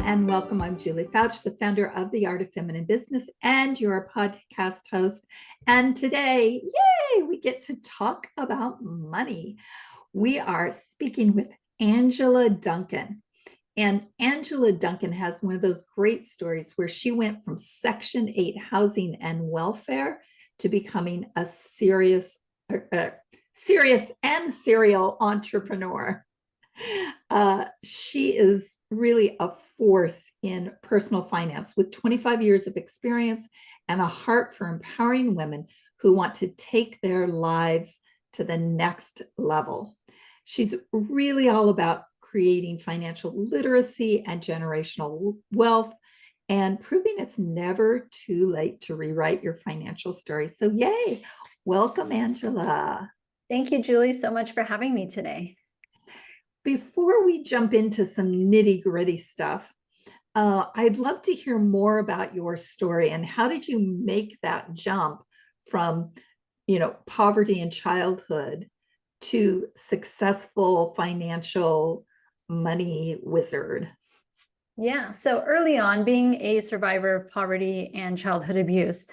and welcome. I'm Julie Fauche, the founder of The Art of Feminine Business and your podcast host. And today, yay, we get to talk about money. We are speaking with Angela Duncan. And Angela Duncan has one of those great stories where she went from Section 8 housing and welfare to becoming a serious and serial entrepreneur. She is really a force in personal finance with 25 years of experience and a heart for empowering women who want to take their lives to the next level. She's really all about creating financial literacy and generational wealth and proving it's never too late to rewrite your financial story. So yay, welcome, Angela. Thank you, Julie, so much for having me today. Before we jump into some nitty-gritty stuff, I'd love to hear more about your story and how did you make that jump from, poverty in childhood to successful financial money wizard? Yeah, so early on, being a survivor of poverty and childhood abuse,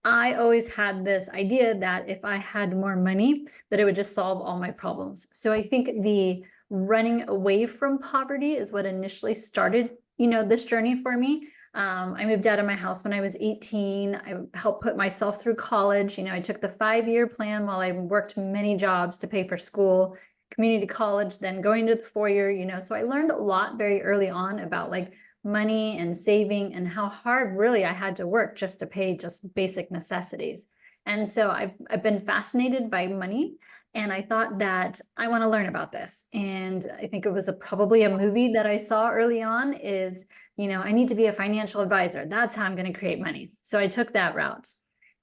I always had this idea that if I had more money, that it would just solve all my problems. So I think the running away from poverty is what initially started, this journey for me. I moved out of my house when I was 18. I helped put myself through college. I took the 5-year plan while I worked many jobs to pay for school, community college, then going to the 4-year, so I learned a lot very early on about like money and saving and how hard really I had to work just to pay just basic necessities. And so I've been fascinated by money. And I thought that I want to learn about this. And I think it was probably a movie that I saw early on is, I need to be a financial advisor. That's how I'm going to create money. So I took that route.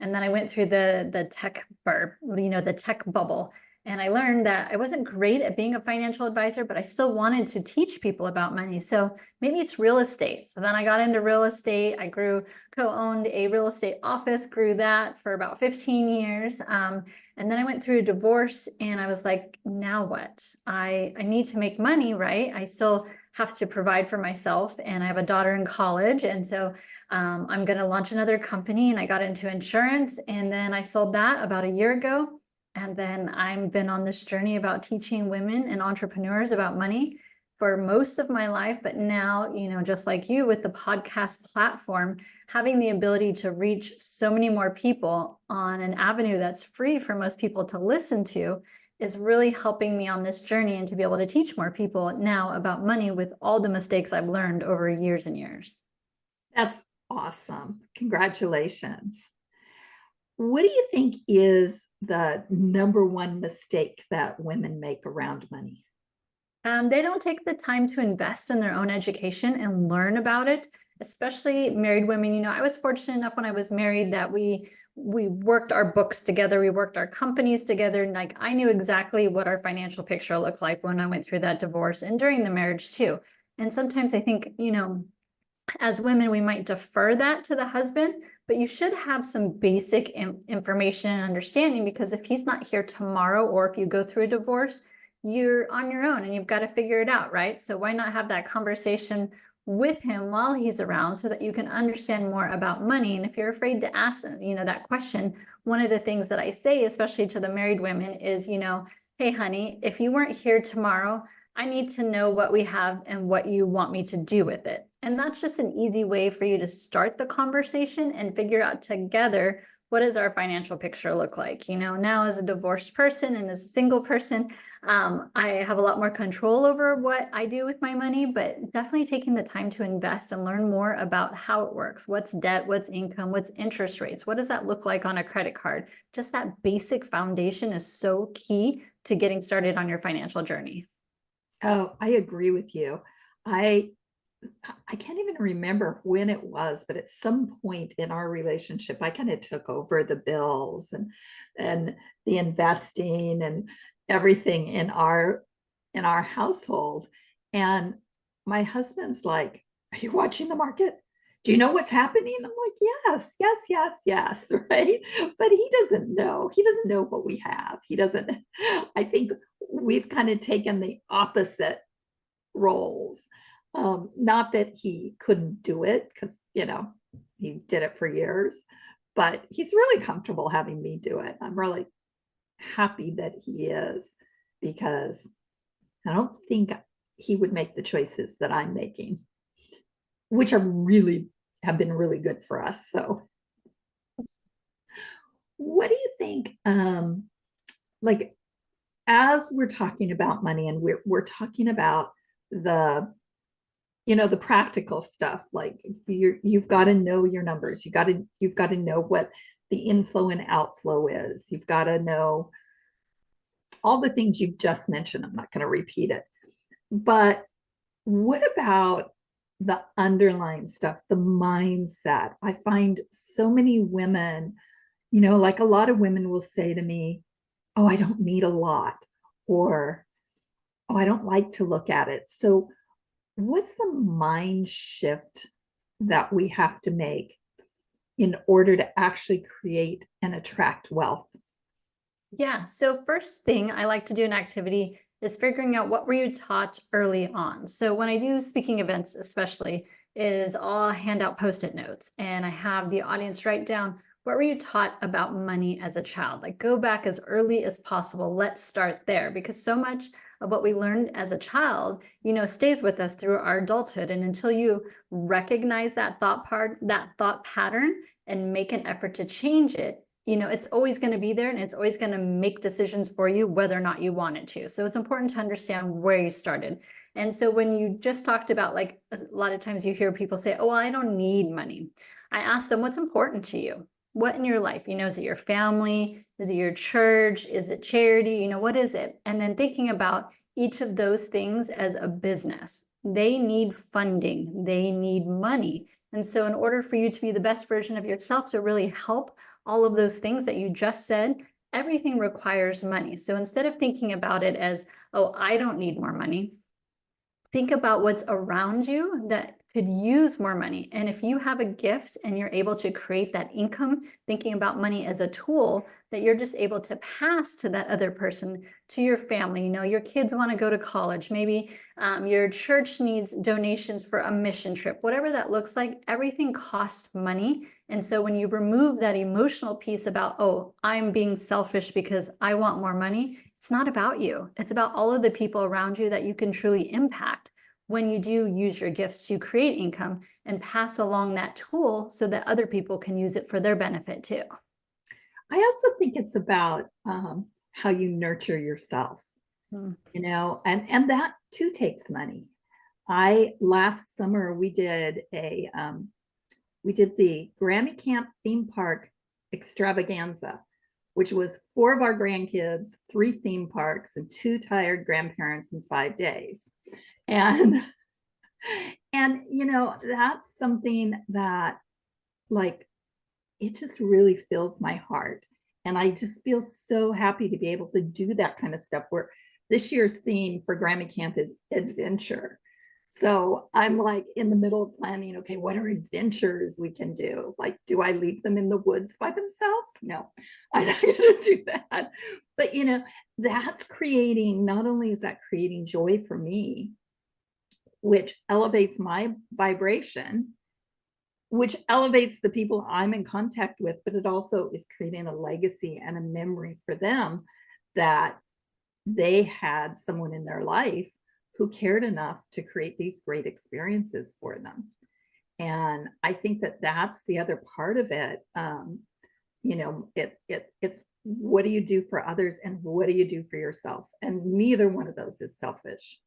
And then I went through the tech the tech bubble. And I learned that I wasn't great at being a financial advisor, but I still wanted to teach people about money. So maybe it's real estate. So then I got into real estate. I co-owned a real estate office, grew that for about 15 years. And then I went through a divorce and I was like, now what? I need to make money, right? I still have to provide for myself and I have a daughter in college. And so I'm going to launch another company, and I got into insurance, and then I sold that about a year ago. And then I've been on this journey about teaching women and entrepreneurs about money for most of my life. But now, just like you with the podcast platform, having the ability to reach so many more people on an avenue that's free for most people to listen to is really helping me on this journey, and to be able to teach more people now about money with all the mistakes I've learned over years and years. That's awesome. Congratulations. What do you think is the number one mistake that women make around money? They don't take the time to invest in their own education and learn about it, especially married women. I was fortunate enough when I was married that we worked our books together, we worked our companies together, and like I knew exactly what our financial picture looked like when I went through that divorce and during the marriage too. And sometimes I think, as women, we might defer that to the husband, but you should have some basic information and understanding, because if he's not here tomorrow, or if you go through a divorce, you're on your own and you've got to figure it out, right? So why not have that conversation with him while he's around so that you can understand more about money? And if you're afraid to ask, that question, one of the things that I say, especially to the married women, is, hey, honey, if you weren't here tomorrow, I need to know what we have and what you want me to do with it. And that's just an easy way for you to start the conversation and figure out together, what does our financial picture look like? Now as a divorced person and as a single person, I have a lot more control over what I do with my money, but definitely taking the time to invest and learn more about how it works. What's debt, what's income, what's interest rates? What does that look like on a credit card? Just that basic foundation is so key to getting started on your financial journey. Oh, I agree with you. I can't even remember when it was, but at some point in our relationship, I kind of took over the bills and the investing and everything in our household. And my husband's like, "Are you watching the market? Do you know what's happening?" I'm like, "Yes, yes, yes, yes," right? But he doesn't know. He doesn't know what we have. He doesn't. I think we've kind of taken the opposite roles. Not that he couldn't do it, because, he did it for years, but he's really comfortable having me do it. I'm really happy that he is, because I don't think he would make the choices that I'm making, which are really have been really good for us. So what do you think, like, as we're talking about money, and we're talking about the the practical stuff, like you've got to know your numbers, you've got to know what the inflow and outflow is, you've got to know all the things you've just mentioned. I'm not going to repeat it, but what about the underlying stuff, the mindset? I find so many women, like a lot of women will say to me, oh, I don't need a lot, or oh, I don't like to look at it. So what's the mind shift that we have to make in order to actually create and attract wealth? Yeah. So first thing I like to do in activity is figuring out what were you taught early on. So when I do speaking events, especially, is I'll hand out post-it notes and I have the audience write down what were you taught about money as a child? Like go back as early as possible. Let's start there because so much of what we learned as a child, stays with us through our adulthood. And until you recognize that that thought pattern and make an effort to change it, it's always going to be there and it's always going to make decisions for you whether or not you want it to. So it's important to understand where you started. And so when you just talked about, like, a lot of times you hear people say, oh, well, I don't need money. I ask them, what's important to you? What in your life? Is it your family? Is it your church? Is it charity? What is it? And then thinking about each of those things as a business. They need funding. They need money. And so in order for you to be the best version of yourself, to really help all of those things that you just said, everything requires money. So instead of thinking about it as, oh, I don't need more money, think about what's around you that could use more money. And if you have a gift and you're able to create that income, thinking about money as a tool that you're just able to pass to that other person, to your family. Your kids want to go to college. Maybe your church needs donations for a mission trip, whatever that looks like. Everything costs money. And so when you remove that emotional piece about, oh, I'm being selfish because I want more money, it's not about you. It's about all of the people around you that you can truly impact when you do use your gifts to create income and pass along that tool so that other people can use it for their benefit too. I also think it's about how you nurture yourself, Mm. and that too takes money. I last summer we did the Grammy Camp theme park extravaganza, which was 4 of our grandkids, 3 theme parks, and 2 tired grandparents in 5 days. And that's something that, like, it just really fills my heart. And I just feel so happy to be able to do that kind of stuff, where this year's theme for Grammy Camp is adventure. So I'm like in the middle of planning, okay, what are adventures we can do? Like, do I leave them in the woods by themselves? No, I'm not going to do that. But, that's creating, not only is that creating joy for me, which elevates my vibration, which elevates the people I'm in contact with, but it also is creating a legacy and a memory for them that they had someone in their life who cared enough to create these great experiences for them. And I think that that's the other part of it. It's what do you do for others and what do you do for yourself? And neither one of those is selfish.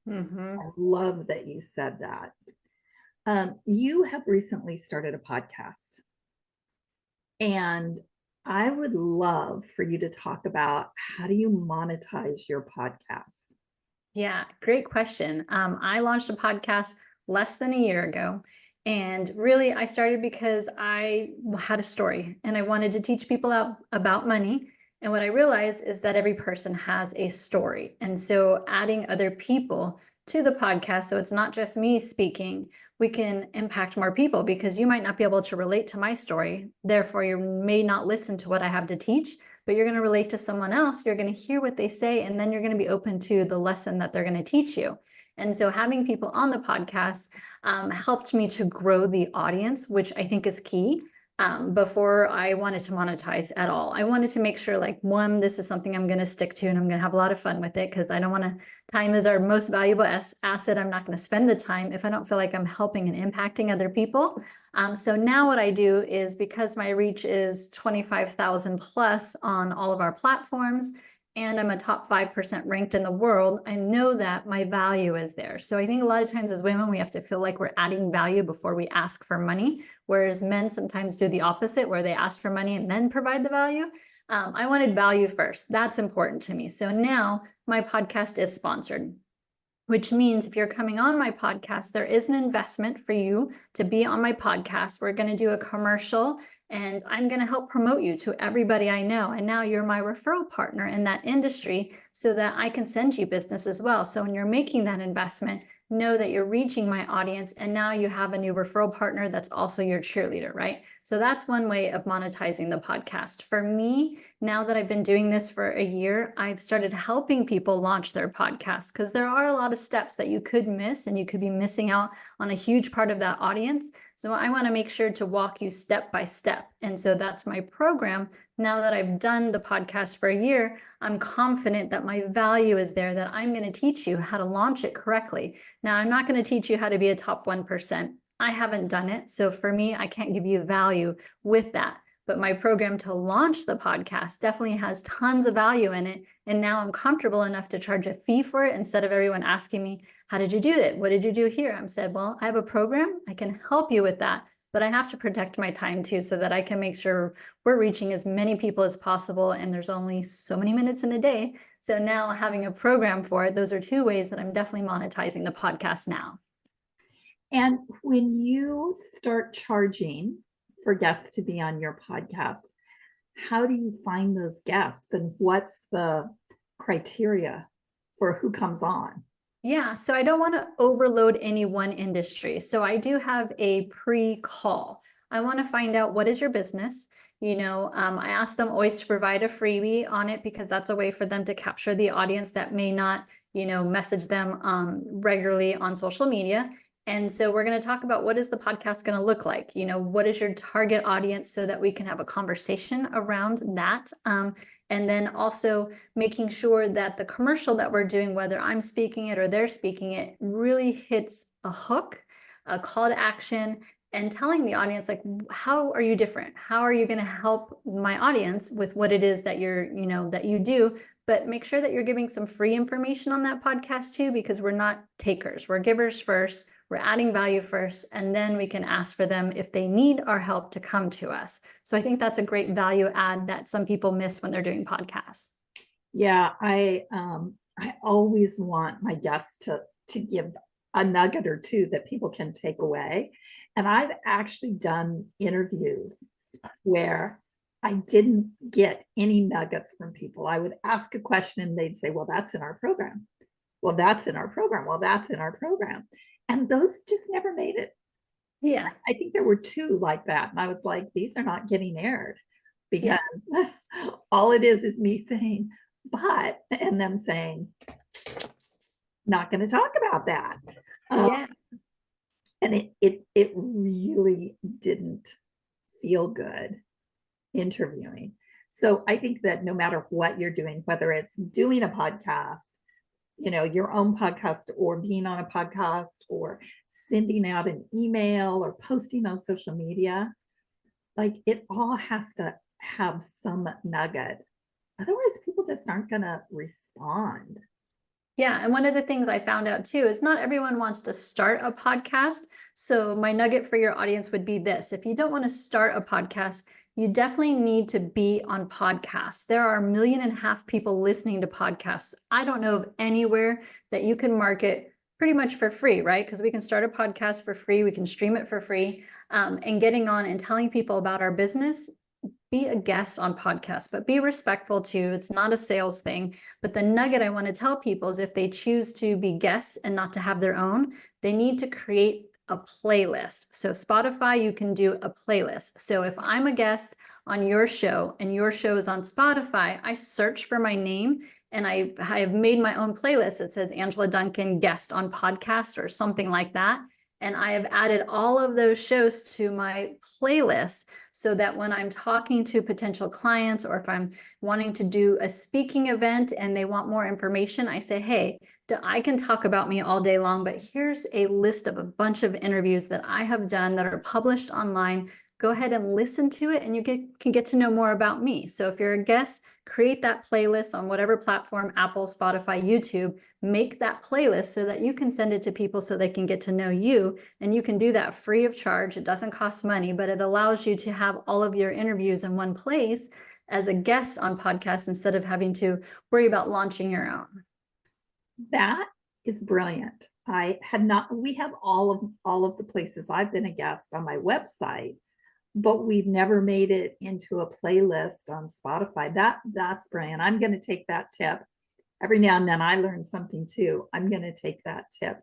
Mm-hmm. I love that you said that. You have recently started a podcast, and I would love for you to talk about how do you monetize your podcast? Yeah, great question. I launched a podcast less than a year ago. And really, I started because I had a story and I wanted to teach people about money. And what I realized is that every person has a story. And so adding other people to the podcast, so it's not just me speaking, we can impact more people because you might not be able to relate to my story. Therefore, you may not listen to what I have to teach, but you're going to relate to someone else. You're going to hear what they say, and then you're going to be open to the lesson that they're going to teach you. And so having people on the podcast helped me to grow the audience, which I think is key. Before I wanted to monetize at all, I wanted to make sure, like, one, this is something I'm going to stick to and I'm going to have a lot of fun with it, because I don't want to, time is our most valuable asset. I'm not going to spend the time if I don't feel like I'm helping and impacting other people. So now what I do is, because my reach is 25,000 plus on all of our platforms, and I'm a top 5% ranked in the world, I know that my value is there. So I think a lot of times as women, we have to feel like we're adding value before we ask for money, whereas men sometimes do the opposite, where they ask for money and then provide the value. I wanted value first. That's important to me. So now my podcast is sponsored, which means if you're coming on my podcast, there is an investment for you to be on my podcast. We're going to do a commercial and I'm going to help promote you to everybody I know. And now you're my referral partner in that industry so that I can send you business as well. So when you're making that investment, know that you're reaching my audience, and now you have a new referral partner that's also your cheerleader, right? So that's one way of monetizing the podcast. For me, now that I've been doing this for a year, I've started helping people launch their podcast, because there are a lot of steps that you could miss and you could be missing out on a huge part of that audience. So I want to make sure to walk you step by step. And so that's my program. Now that I've done the podcast for a year, I'm confident that my value is there, that I'm going to teach you how to launch it correctly. Now, I'm not going to teach you how to be a top 1%. I haven't done it. So for me, I can't give you value with that. But my program to launch the podcast definitely has tons of value in it. And now I'm comfortable enough to charge a fee for it, instead of everyone asking me, how did you do it? What did you do here? I'm said, well, I have a program. I can help you with that. But I have to protect my time too, so that I can make sure we're reaching as many people as possible. And there's only so many minutes in a day. So now having a program for it, those are two ways that I'm definitely monetizing the podcast now. And when you start charging for guests to be on your podcast, how do you find those guests, and what's the criteria for who comes on? Yeah, so I don't want to overload any one industry. So I do have a pre-call. I want to find out, what is your business? I ask them always to provide a freebie on it, because that's a way for them to capture the audience that may not, message them regularly on social media. And so we're going to talk about, what is the podcast going to look like? What is your target audience, so that we can have a conversation around that. And then also making sure that the commercial that we're doing, whether I'm speaking it or they're speaking it, really hits a hook, a call to action, and telling the audience, like, how are you different? How are you going to help my audience with what it is that that you do? But make sure that you're giving some free information on that podcast too, because we're not takers. We're givers first. We're adding value first, and then we can ask for them, if they need our help, to come to us. So I think that's a great value add that some people miss when they're doing podcasts. Yeah, I always want my guests to give a nugget or two that people can take away. And I've actually done interviews where I didn't get any nuggets from people. I would ask a question and they'd say, well, that's in our program. Well, that's in our program. Well, that's in our program. And those just never made it. Yeah. I think there were two like that. And I was like, these are not getting aired, because all it is me saying, but, and them saying, not going to talk about that. Yeah. And it really didn't feel good interviewing. So I think that no matter what you're doing, whether it's doing a podcast, your own podcast, or being on a podcast, or sending out an email, or posting on social media, like, it all has to have some nugget. Otherwise, people just aren't going to respond. Yeah. And one of the things I found out too is not everyone wants to start a podcast. So my nugget for your audience would be this: if you don't want to start a podcast, you definitely need to be on podcasts. There are 1.5 million people listening to podcasts. I don't know of anywhere that you can market pretty much for free, right? Because we can start a podcast for free. We can stream it for free. And getting on and telling people about our business, be a guest on podcasts, but be respectful too. It's not a sales thing. But the nugget I want to tell people is, if they choose to be guests and not to have their own, they need to create a playlist. So Spotify, you can do a playlist. So if I'm a guest on your show and your show is on Spotify, I search for my name and I have made my own playlist that says Angela Duncan guest on podcast or something like that. And I have added all of those shows to my playlist so that when I'm talking to potential clients, or if I'm wanting to do a speaking event and they want more information, I say, hey, I can talk about me all day long, but here's a list of a bunch of interviews that I have done that are published online. Go ahead and listen to it, and you can get to know more about me. So if you're a guest, create that playlist on whatever platform, Apple, Spotify, YouTube, make that playlist so that you can send it to people so they can get to know you. And you can do that free of charge. It doesn't cost money, but it allows you to have all of your interviews in one place as a guest on podcasts instead of having to worry about launching your own. That is brilliant. We have all of the places I've been a guest on my website, but we've never made it into a playlist on Spotify. That's brilliant. I'm going to take that tip. Every now and then I learn something too. I'm going to take that tip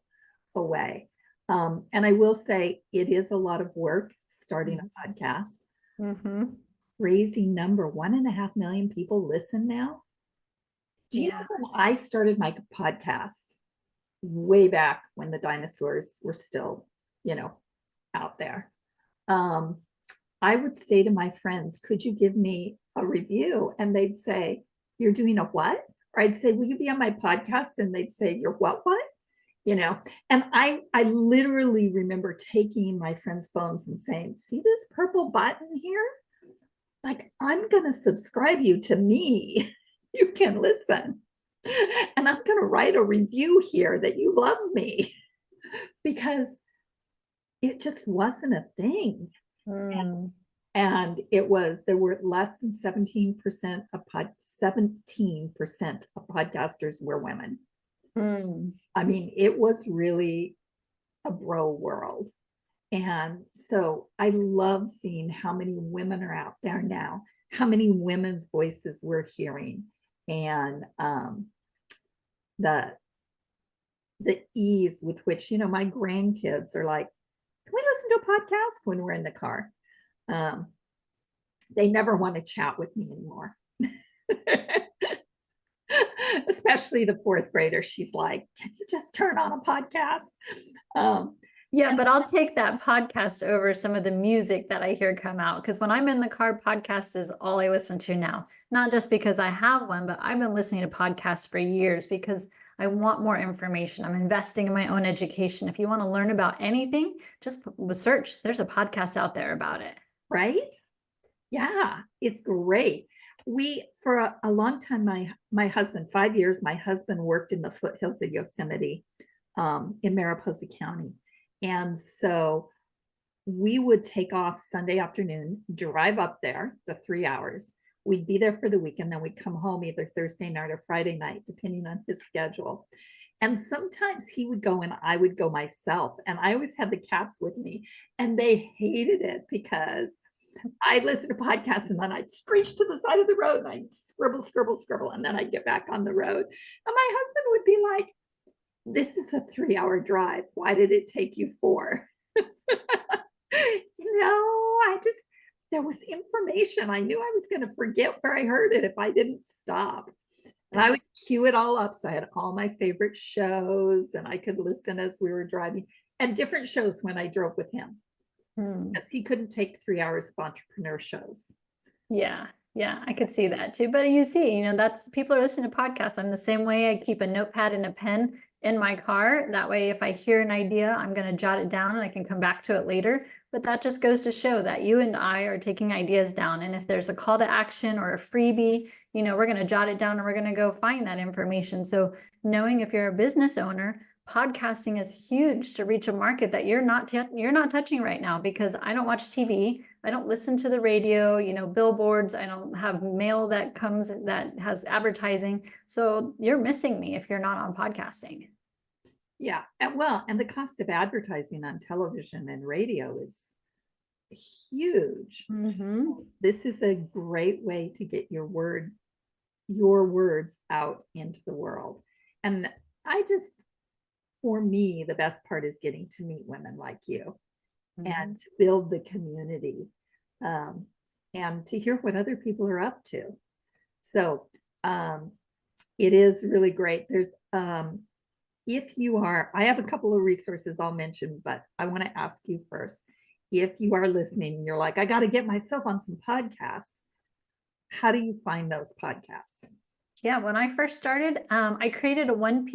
away. And I will say it is a lot of work starting a podcast. Mm-hmm. Crazy number, 1.5 million people listen now. Do you know when I started my podcast way back when the dinosaurs were still, out there? I would say to my friends, could you give me a review? And they'd say, you're doing a what? Or I'd say, will you be on my podcast? And they'd say, you're what? And I literally remember taking my friends' phones and saying, see this purple button here? Like, I'm going to subscribe you to me. You can listen. And I'm going to write a review here that you love me, because it just wasn't a thing. And there were less than 17% of 17% of podcasters were women. I mean, it was really a bro world. And so I love seeing how many women are out there now, how many women's voices we're hearing, and the ease with which, my grandkids are like, can we listen to a podcast when we're in the car? They never want to chat with me anymore. Especially the fourth grader. She's like, can you just turn on a podcast? But I'll take that podcast over some of the music that I hear come out. Because when I'm in the car, podcast is all I listen to now. Not just because I have one, but I've been listening to podcasts for years because I want more information. I'm investing in my own education. If you want to learn about anything, just search. There's a podcast out there about it. Right? Yeah, it's great. For a long time, my husband, 5 years, my husband worked in the foothills of Yosemite, in Mariposa County. And so we would take off Sunday afternoon, drive up there the 3 hours. We'd be there for the weekend, then we'd come home either Thursday night or Friday night, depending on his schedule. And sometimes he would go and I would go myself. And I always had the cats with me, and they hated it because I listened to podcasts and then I'd screech to the side of the road and I'd scribble, and then I'd get back on the road. And my husband would be like, this is a 3-hour drive. Why did it take you 4? There was information. I knew I was going to forget where I heard it if I didn't stop. And I would cue it all up. So I had all my favorite shows and I could listen as we were driving, and different shows when I drove with him. Because he couldn't take 3 hours of entrepreneur shows. Yeah, I could see that too. But you see, that's people are listening to podcasts. I'm the same way. I keep a notepad and a pen in my car. That way, if I hear an idea, I'm going to jot it down and I can come back to it later. But that just goes to show that you and I are taking ideas down. And if there's a call to action or a freebie, we're going to jot it down and we're going to go find that information. So knowing if you're a business owner, podcasting is huge to reach a market that you're not touching right now, because I don't watch TV. I don't listen to the radio, billboards. I don't have mail that comes that has advertising. So you're missing me if you're not on podcasting. Yeah. And the cost of advertising on television and radio is huge. This is a great way to get your words out into the world. And for me, the best part is getting to meet women like you and to build the community, and to hear what other people are up to. So It is really great. There's, if you are, I have a couple of resources I'll mention, but I want to ask you first. If you are listening, you're like, I got to get myself on some podcasts. How do you find those podcasts? Yeah, when I first started, I created a one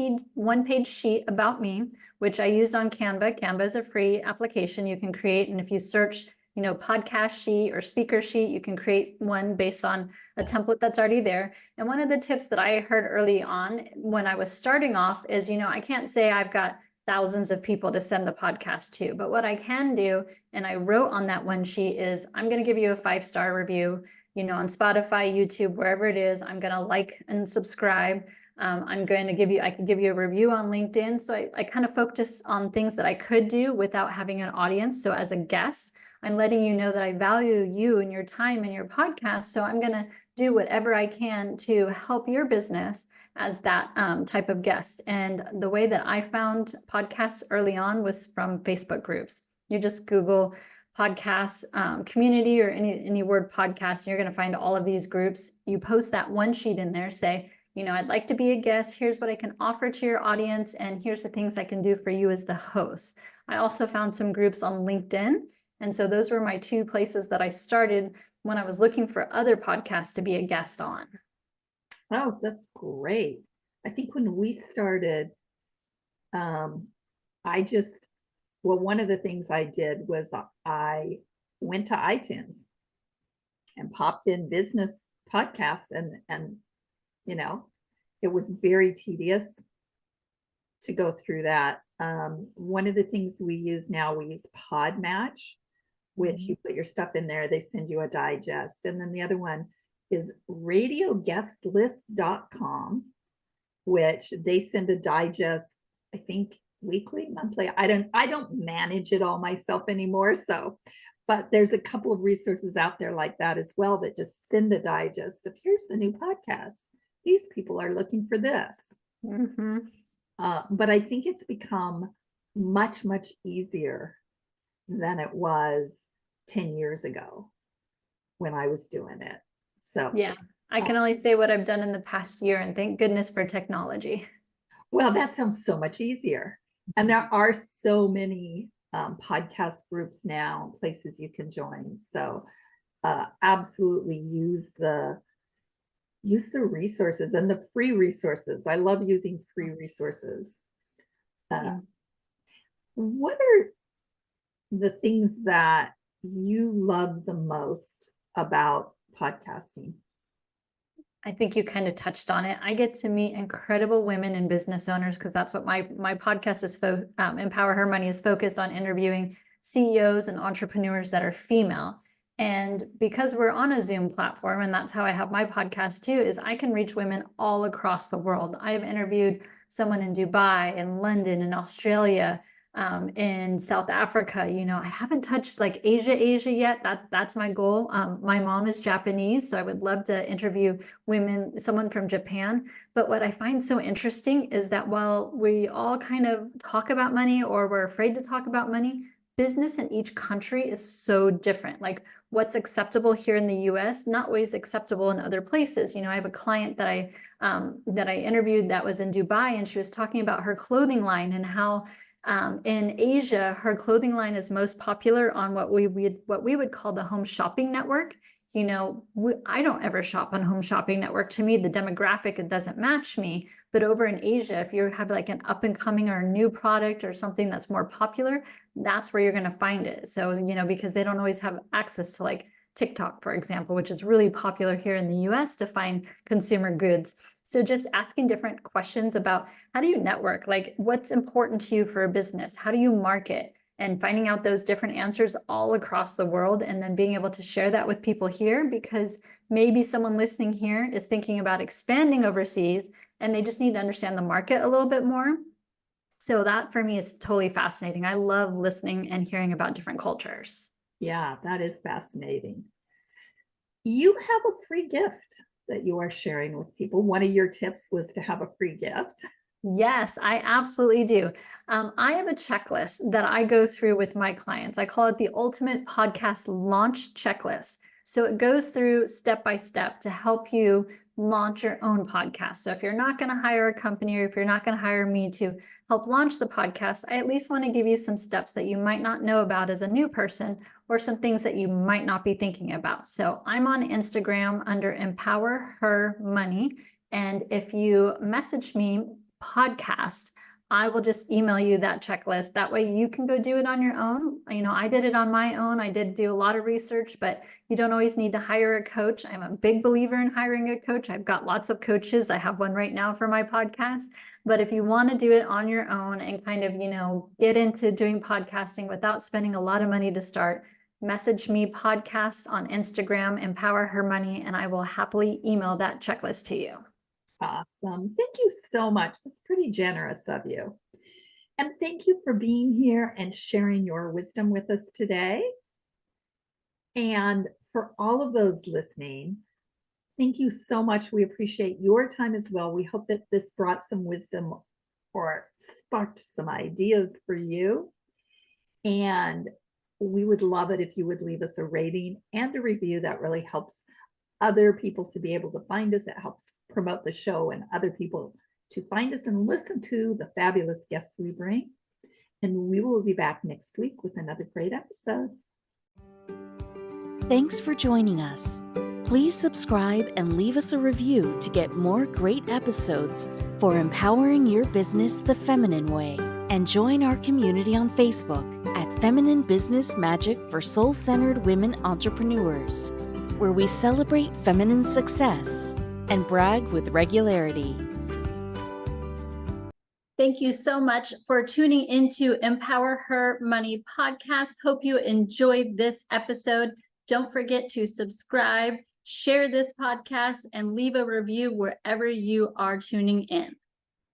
page sheet about me, which I used on Canva. Canva is a free application you can create, and if you search, podcast sheet or speaker sheet, you can create one based on a template that's already there. And one of the tips that I heard early on when I was starting off is, I can't say I've got thousands of people to send the podcast to, but what I can do, and I wrote on that one sheet, is I'm going to give you a 5-star review, on Spotify, YouTube, wherever it is. I'm going to like and subscribe. I'm going to give you, I can give you a review on LinkedIn. So I kind of focus on things that I could do without having an audience. So as a guest, I'm letting you know that I value you and your time and your podcast. So I'm going to do whatever I can to help your business as that type of guest. And the way that I found podcasts early on was from Facebook groups. You just Google podcast community or any word podcast, and you're going to find all of these groups. You post that one sheet in there, say, I'd like to be a guest. Here's what I can offer to your audience, and here's the things I can do for you as the host. I also found some groups on LinkedIn, and so those were my 2 places that I started when I was looking for other podcasts to be a guest on. Oh, that's great. I think when we started, I just, well, one of the things I did was I went to iTunes and popped in business podcasts, and it was very tedious to go through that. One of the things we use now, we use Podmatch, which you put your stuff in there, they send you a digest. And then the other one is radioguestlist.com, which they send a digest, I think weekly, monthly. I don't manage it all myself anymore. So, but there's a couple of resources out there like that as well that just send a digest of, here's the new podcast. These people are looking for this. Mm-hmm. But I think it's become much, much easier than it was 10 years ago when I was doing it. So yeah, I can only say what I've done in the past year, and thank goodness for technology. Well, that sounds so much easier. And there are so many podcast groups now, places you can join. So absolutely use the resources and the free resources. I love using free resources. What are the things that you love the most about podcasting? I think you kind of touched on it. I get to meet incredible women and business owners, because that's what my podcast is. Empower Her Money is focused on interviewing CEOs and entrepreneurs that are female. And because we're on a Zoom platform, and that's how I have my podcast too, is I can reach women all across the world. I have interviewed someone in Dubai, in London, in Australia, in South Africa. I haven't touched like Asia yet. That's my goal. My mom is Japanese, so I would love to interview someone from Japan. But what I find so interesting is that while we all kind of talk about money, or we're afraid to talk about money, business in each country is so different. Like what's acceptable here in the US, not always acceptable in other places. I have a client that I interviewed that was in Dubai, and she was talking about her clothing line and how in Asia, her clothing line is most popular on what we would call the home shopping network. I don't ever shop on home shopping network. To me, the demographic, it doesn't match me. But over in Asia, if you have like an up and coming or a new product or something that's more popular, that's where you're going to find it. So, because they don't always have access to like TikTok, for example, which is really popular here in the US to find consumer goods. So just asking different questions about how do you network? Like what's important to you for a business? How do you market? And finding out those different answers all across the world, and then being able to share that with people here, because maybe someone listening here is thinking about expanding overseas and they just need to understand the market a little bit more. So that for me is totally fascinating. I love listening and hearing about different cultures. Yeah, that is fascinating. You have a free gift that you are sharing with people. One of your tips was to have a free gift. Yes, I absolutely do. I have a checklist that I go through with my clients. I call it the Ultimate Podcast Launch Checklist. So it goes through step by step to help you launch your own podcast. So if you're not going to hire a company, or if you're not going to hire me to help launch the podcast, I at least want to give you some steps that you might not know about as a new person, or some things that you might not be thinking about. So I'm on Instagram under Empower Her Money. And if you message me podcast, I will just email you that checklist. That way you can go do it on your own. I did it on my own. I did do a lot of research, but you don't always need to hire a coach. I'm a big believer in hiring a coach. I've got lots of coaches. I have one right now for my podcast. But if you want to do it on your own and kind of, get into doing podcasting without spending a lot of money to start, message me podcast on Instagram, Empower Her Money, and I will happily email that checklist to you. Awesome. Thank you so much. That's pretty generous of you. And thank you for being here and sharing your wisdom with us today. And for all of those listening, thank you so much. We appreciate your time as well. We hope that this brought some wisdom or sparked some ideas for you. And we would love it if you would leave us a rating and a review. That really helps other people to be able to find us. It helps promote the show and other people to find us and listen to the fabulous guests we bring. And we will be back next week with another great episode. Thanks for joining us. Please subscribe and leave us a review to get more great episodes for empowering your business the feminine way. And join our community on Facebook at Feminine Business Magic for Soul-Centered Women Entrepreneurs, where we celebrate feminine success and brag with regularity. Thank you so much for tuning into Empower Her Money podcast. Hope you enjoyed this episode. Don't forget to subscribe, share this podcast, and leave a review wherever you are tuning in.